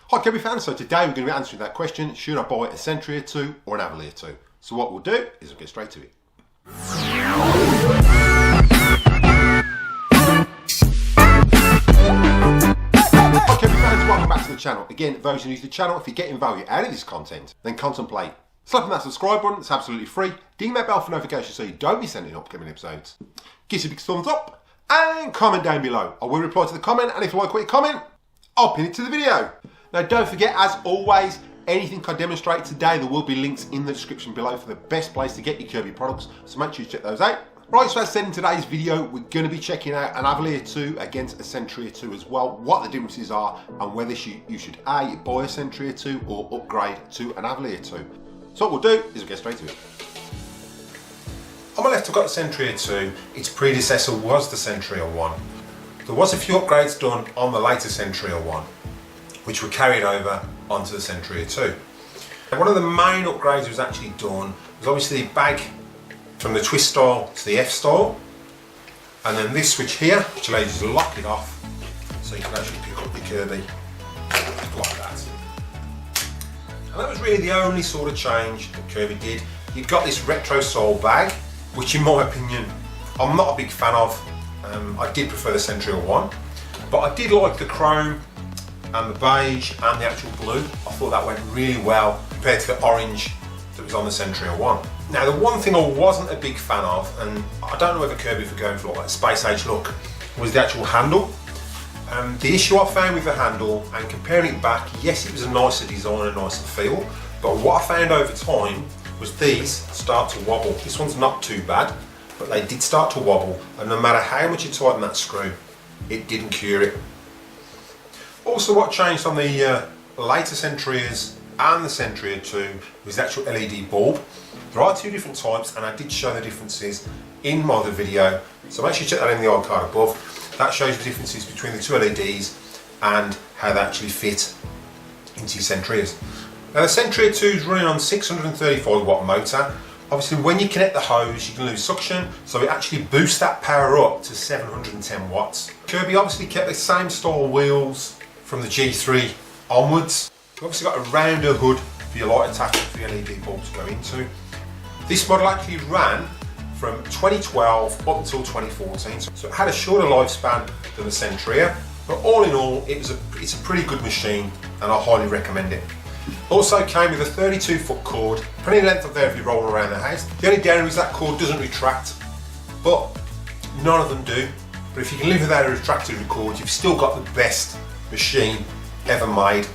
Hi Kirby fans, so today we're going to be answering that question, should I buy a Sentria 2 or an Avalir 2? So what we'll do is we'll get straight to it. Hi Kirby fans, welcome back to the channel. Again, those who are new to the channel, if you're getting value out of this content, then contemplate slapping that subscribe button. It's absolutely free. Ding that bell for notifications so you don't be sending upcoming episodes. Give us a big thumbs up and comment down below. I will reply to the comment, and if you like what you comment, I'll pin it to the video. Now don't forget, as always, anything I demonstrate today, there will be links in the description below for the best place to get your Kirby products, so make sure you check those out. Right, so as said in today's video, we're going to be checking out an Avalir 2 against a Sentria 2 as well, what the differences are, and whether you should A, buy a Sentria 2 or upgrade to an Avalir 2. So what we'll do is we'll get straight to it. On my left I've got the Sentria 2, its predecessor was the Sentria 1. There was a few upgrades done on the later Sentria 1, which were carried over onto the Sentria 2. And one of the main upgrades that was actually done was obviously the bag from the twist style to the F style, and then this switch here, which allows you to lock it off so you can actually pick up the Kirby like that. And that was really the only sort of change that Kirby did. You've got this retro style bag, which in my opinion I'm not a big fan of. I did prefer the Sentria 1, but I did like the chrome and the beige and the actual blue. I thought that went really well compared to the orange that was on the Sentria 1. Now the one thing I wasn't a big fan of, and I don't know whether Kirby were going for like a space age look, was the actual handle. The issue I found with the handle, and comparing it back, yes it was a nicer design and nicer feel, but what I found over time was these start to wobble. This one's not too bad, but they did start to wobble, and no matter how much you tighten that screw, it didn't cure it. Also, what changed on the later Sentrias and the Sentria 2 was the actual LED bulb. There are two different types, and I did show the differences in my other video, so make sure you check that in the card above. That shows the differences between the two LEDs and how they actually fit into your Sentrias. Now the Sentria 2 is running on 635 watt motor. Obviously when you connect the hose you can lose suction, so it actually boosts that power up to 710 watts. Kirby obviously kept the same style wheels from the G3 onwards. You've obviously got a rounder hood for your light attachment for your LED bulb to go into. This model actually ran from 2012 up until 2014, so it had a shorter lifespan than the Sentria, but all in all it's a pretty good machine and I highly recommend it. Also came with a 32 foot cord, plenty of length up there if you roll around the house. The only downer is that cord doesn't retract, but none of them do. But if you can live without a retracted cord, you've still got the best machine ever made.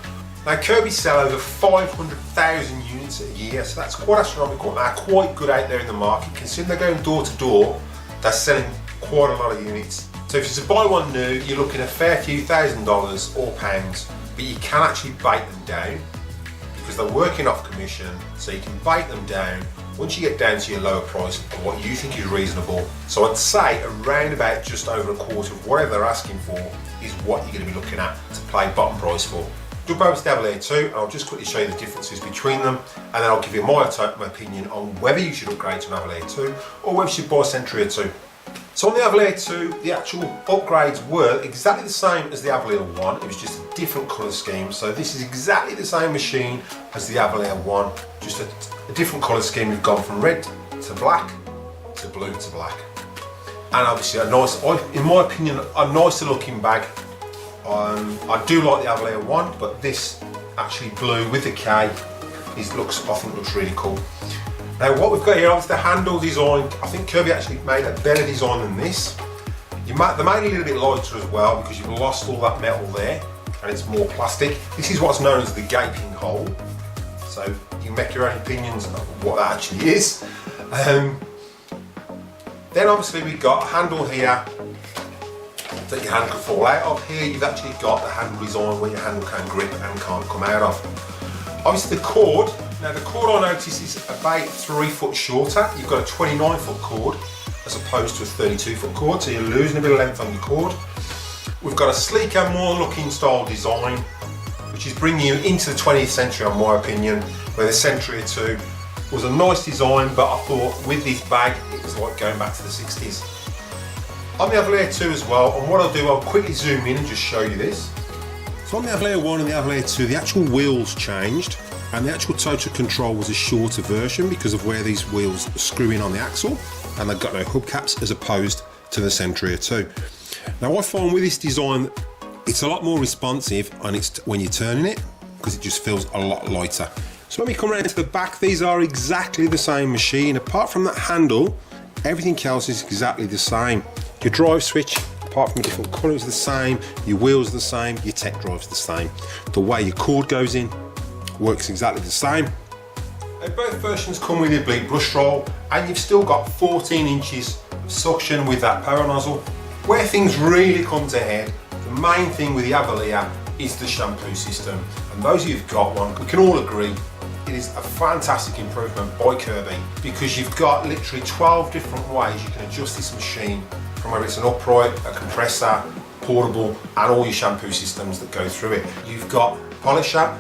Now Kirby sell over 500,000 units a year, so that's quite astronomical. They're quite good out there in the market. Considering they're going door to door, they're selling quite a lot of units. So if you're to buy one new, you're looking at a fair few $1,000s or pounds, but you can actually bait them down because they're working off commission, so you can bait them down once you get down to your lower price of what you think is reasonable. So I'd say around about just over a quarter of whatever they're asking for is what you're going to be looking at to play bottom price for. Jump over to the Avalir 2 and I'll just quickly show you the differences between them, and then I'll give you my opinion on whether you should upgrade to an Avalir 2 or whether you should buy a Sentria 2. So on the Avalir 2, the actual upgrades were exactly the same as the Avalir 1, it was just a different colour scheme. So this is exactly the same machine as the Avalir 1, just a different colour scheme. We've gone from red to black to blue to black. And obviously a nice, in my opinion, a nicer looking bag. I do like the Avalir 1, but this actually blue with the K I think looks really cool. Now what we've got here, obviously the handle design, I think Kirby actually made a better design than this. They made it a little bit lighter as well because you've lost all that metal there and it's more plastic. This is what's known as the gaping hole, so you can make your own opinions of what that actually is. Then obviously we've got a handle here that your hand could fall out of. Here you've actually got the handle design where your handle can grip and can't come out of. Obviously the cord, now the cord I notice is about 3 foot shorter. You've got a 29 foot cord as opposed to a 32 foot cord, so you're losing a bit of length on your cord. We've got a sleeker, more looking style design, which is bringing you into the 20th century in my opinion, where the Sentria 2 was a nice design, but I thought with this bag it was like going back to the 60s. On the Avalir 2 as well, and what I'll do, I'll quickly zoom in and just show you this. So on the Avalir 1 and the Avalir 2, the actual wheels changed, and the actual total control was a shorter version because of where these wheels screw in on the axle, and they've got no hubcaps as opposed to the Sentria 2. Now I find with this design, it's a lot more responsive and it's when you're turning it, because it just feels a lot lighter. So when we come around to the back, these are exactly the same machine. Apart from that handle, everything else is exactly the same. Your drive switch, apart from a different colour, is the same. Your wheels are the same. Your tech drive's the same. The way your cord goes in works exactly the same. And both versions come with the bleed brush roll, and you've still got 14 inches of suction with that power nozzle. Where things really come to head, the main thing with the Avalir is the shampoo system. And those of you who've got one, we can all agree it is a fantastic improvement by Kirby, because you've got literally 12 different ways you can adjust this machine, from whether it's an upright, a compressor, portable, and all your shampoo systems that go through it. You've got polisher,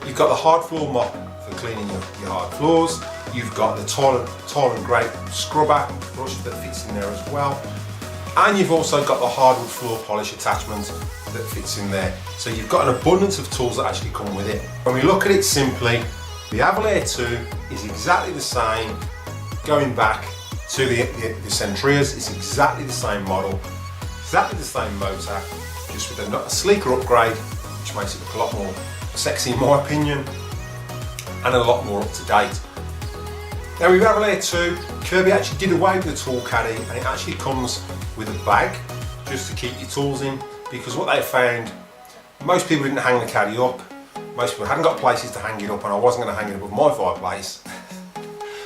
you've got the hard floor mop for cleaning your hard floors, you've got the tile and grate scrubber brush that fits in there as well, and you've also got the hardwood floor polish attachment that fits in there. So you've got an abundance of tools that actually come with it. When we look at it simply, the Avalir 2 is exactly the same going back to the Sentrias. It's exactly the same model, exactly the same motor, just with a sleeker upgrade, which makes it look a lot more sexy in my opinion, and a lot more up to date. Now with Avalir 2, Kirby actually did away with the tool caddy, and it actually comes with a bag just to keep your tools in, because what they found, most people didn't hang the caddy up, most people hadn't got places to hang it up, and I wasn't going to hang it up with my fireplace.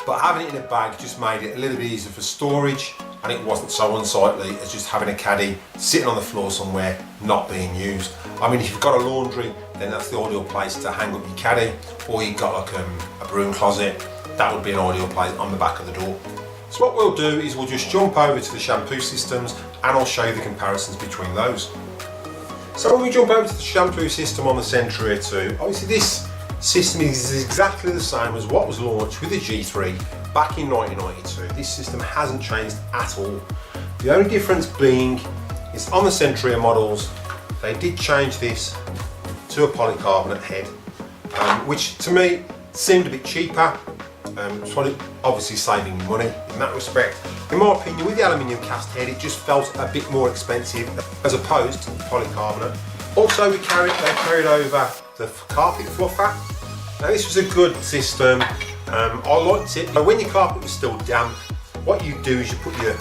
But having it in a bag just made it a little bit easier for storage, and it wasn't so unsightly as just having a caddy sitting on the floor somewhere not being used. I mean, if you've got a laundry, then that's the ideal place to hang up your caddy, or you've got like a broom closet, that would be an ideal place on the back of the door. So what we'll do is we'll just jump over to the shampoo systems, and I'll show you the comparisons between those. So when we jump over to the shampoo system on the Sentria 2, obviously this system is exactly the same as what was launched with the G3 back in 1992. This system hasn't changed at all. The only difference being is on the Sentria models, they did change this to a polycarbonate head, which to me seemed a bit cheaper. It's obviously saving money in that respect. In my opinion, with the aluminium cast head, it just felt a bit more expensive as opposed to polycarbonate. Also, they carried over the carpet fluffer. Now this was a good system. I liked it. But when your carpet was still damp, what you do is you put your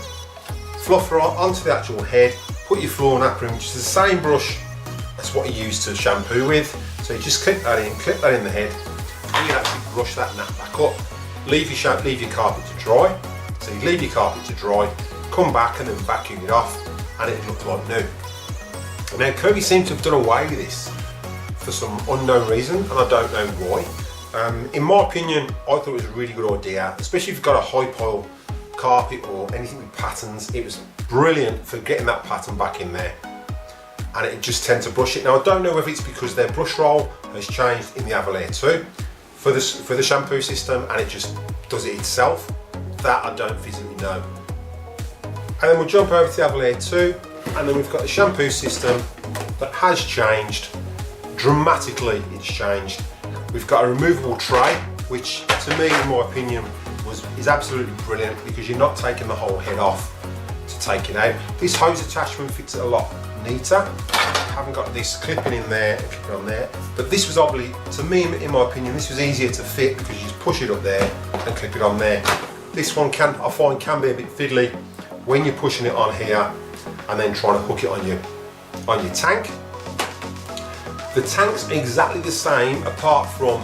fluffer onto the actual head, put your floor napper in, which is the same brush as what you use to shampoo with. So you just clip that in the head, and you actually brush that nap back up. Leave your carpet to dry. So you leave your carpet to dry, come back and then vacuum it off, and it'll look like new. Now Kirby seems to have done away with this for some unknown reason, and I don't know why. In my opinion, I thought it was a really good idea, especially if you've got a high pile carpet or anything with patterns. It was brilliant for getting that pattern back in there, and it just tends to brush it. Now I don't know if it's because their brush roll has changed in the Avalir 2 for the shampoo system, and it just does it itself. That I don't physically know. And then we'll jump over to the Avalir 2, and then we've got the shampoo system that has changed dramatically. It's changed. We've got a removable tray, which to me, in my opinion, is absolutely brilliant, because you're not taking the whole head off to take it out. This hose attachment fits it a lot neater. I haven't got this clipping in there, clipping on there, but this was obviously, to me, in my opinion, this was easier to fit because you just push it up there and clip it on there. This one I find can be a bit fiddly when you're pushing it on here and then trying to hook it on your tank. The tank's exactly the same apart from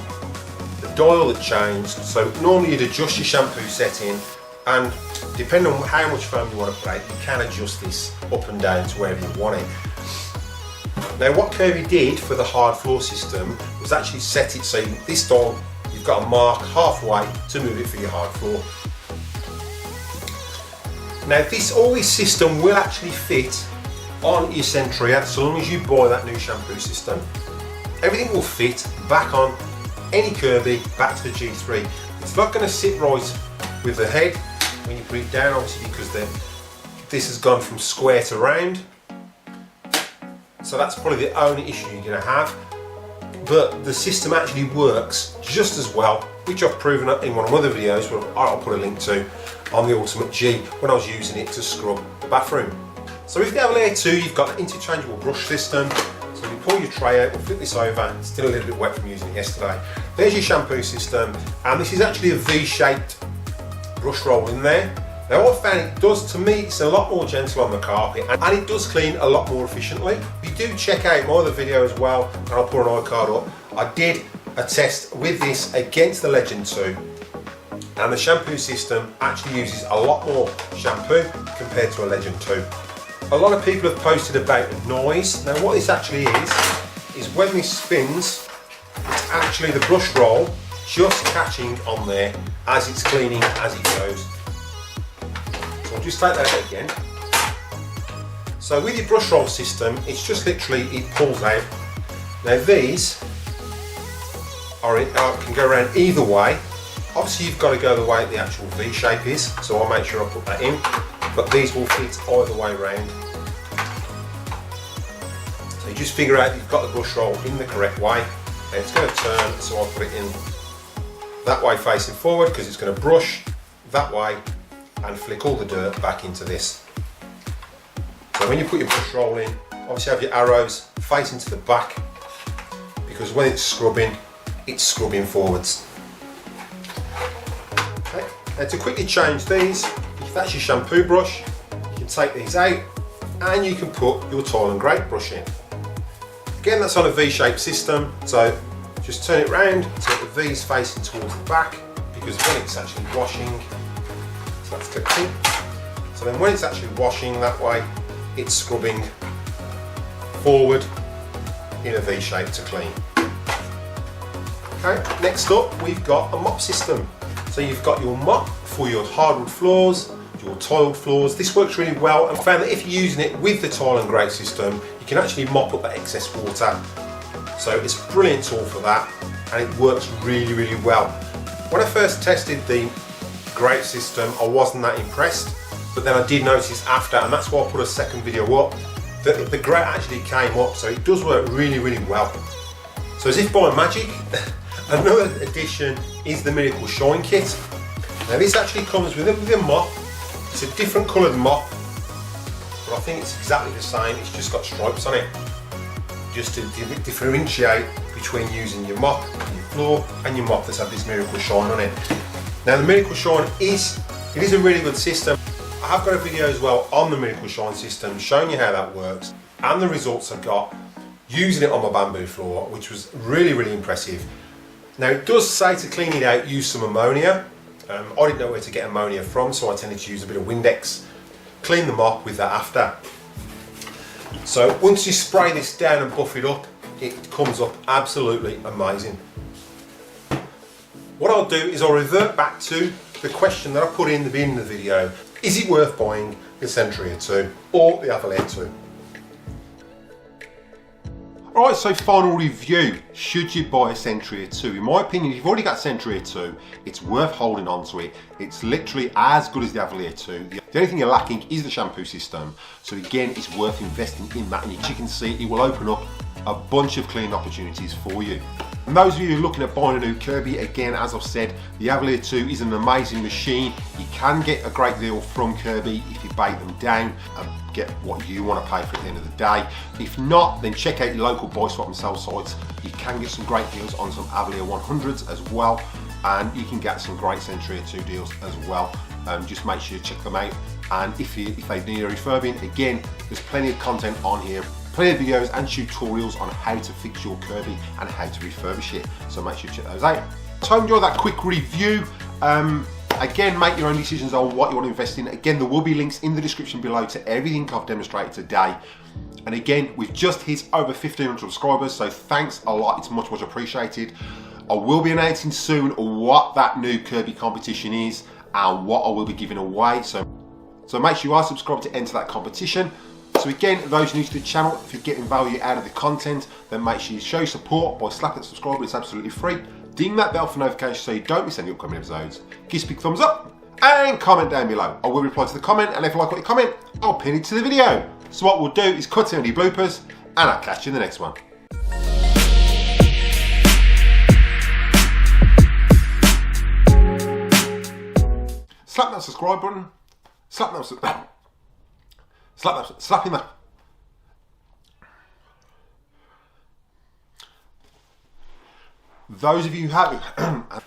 the dial that changed. So normally you'd adjust your shampoo setting, and depending on how much foam you want to put out, you can adjust this up and down to wherever you want it. Now what Kirby did for the hard floor system was actually set it so this dial, you've got a mark halfway to move it for your hard floor. Now all this system will actually fit on your Sentria, so long as you buy that new shampoo system. Everything will fit back on any Kirby, back to the G3. It's not going to sit right with the head when you put it down, obviously, because this has gone from square to round. So that's probably the only issue you're going to have. But the system actually works just as well, which I've proven in one of my other videos, where I'll put a link to, on the Ultimate G, when I was using it to scrub the bathroom. So with the Avalir 2, you've got the interchangeable brush system. So you pull your tray out, we'll flip this over, it's still a little bit wet from using it yesterday. There's your shampoo system, and this is actually a V-shaped brush roll in there. Now what I found it does, to me, it's a lot more gentle on the carpet, and it does clean a lot more efficiently. If you do check out my other video as well, and I'll put an iCard up, I did a test with this against the Legend 2, and the shampoo system actually uses a lot more shampoo compared to a Legend 2. A lot of people have posted about the noise. Now what this actually is when this spins, it's actually the brush roll just catching on there as it's cleaning as it goes. So I'll just take that out again. So with your brush roll system, it's just literally, it pulls out. Now these can go around either way. Obviously you've got to go the way the actual V shape is, so I'll make sure I put that in, but these will fit either way around. So you just figure out you've got the brush roll in the correct way, and it's going to turn, so I'll put it in that way facing forward, because it's going to brush that way and flick all the dirt back into this. So when you put your brush roll in, obviously have your arrows facing to the back, because when it's scrubbing forwards. Okay. Now to quickly change these, if that's your shampoo brush, you can take these out and you can put your tile and grate brush in. Again, that's on a V-shaped system, so just turn it round so the V's facing towards the back, because when it's actually washing, so that's clicked in. So then when it's actually washing that way, it's scrubbing forward in a V shape to clean. Okay, next up we've got a mop system. So you've got your mop for your hardwood floors, your tiled floors. This works really well, and I found that if you're using it with the tile and grate system, you can actually mop up that excess water. So it's a brilliant tool for that, and it works really, really well. When I first tested the grate system, I wasn't that impressed, but then I did notice after, and that's why I put a second video up, that the grate actually came up, so it does work really, really well. So as if by magic, another addition is the Miracle Shine Kit. Now this actually comes with a mop. It's a different coloured mop, but I think it's exactly the same, it's just got stripes on it, just to differentiate between using your mop, your floor, and your mop that's had this Miracle Shine on it. Now the Miracle Shine is a really good system. I have got a video as well on the Miracle Shine system showing you how that works and the results I got using it on my bamboo floor, which was really, really impressive. Now it does say to clean it out, use some ammonia. I didn't know where to get ammonia from, so I tended to use a bit of Windex. Clean the mop with that after. So once you spray this down and buff it up, it comes up absolutely amazing. What I'll do is I'll revert back to the question that I put in the beginning of the video. Is it worth buying the Sentria 2 or the Avalir 2? Alright, so final review. Should you buy a Sentria 2? In my opinion, if you've already got Sentria 2, it's worth holding on to it. It's literally as good as the Avalir 2. The only thing you're lacking is the shampoo system. So again, it's worth investing in that, and you can see it will open up a bunch of clean opportunities for you. And those of you who are looking at buying a new Kirby, again, as I've said, the Avalir 2 is an amazing machine. You can get a great deal from Kirby if you bait them down and get what you want to pay for at the end of the day. If not, then check out your local buy, swap and sell sites. You can get some great deals on some Avalir 100s as well, and you can get some great Sentria 2 deals as well. Just make sure you check them out, and if they need a refurbing, again, there's plenty of content on here. Plenty of videos and tutorials on how to fix your Kirby and how to refurbish it, so make sure you check those out. So I hope you enjoyed that quick review. Again, make your own decisions on what you want to invest in. Again, there will be links in the description below to everything I've demonstrated today. And again, we've just hit over 1,500 subscribers, so thanks a lot, it's much, much appreciated. I will be announcing soon what that new Kirby competition is and what I will be giving away, so make sure you are subscribed to enter that competition. So again, those new to the channel, if you're getting value out of the content, then make sure you show your support by slapping that subscribe button. It's absolutely free. Ding that bell for notifications so you don't miss any upcoming episodes. Give us a big thumbs up and comment down below. I will reply to the comment, and if you like what you comment, I'll pin it to the video. So what we'll do is cut in any bloopers and I'll catch you in the next one. Slap that subscribe button. Slapping that. Those of you who have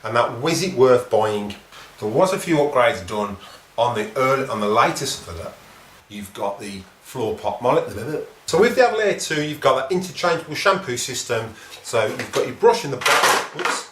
and that was it worth buying? There was a few upgrades done on the latest for that. You've got the floor pot mullet. So with the Avalir 2, you've got that interchangeable shampoo system. So you've got your brush in the bottom. Whoops.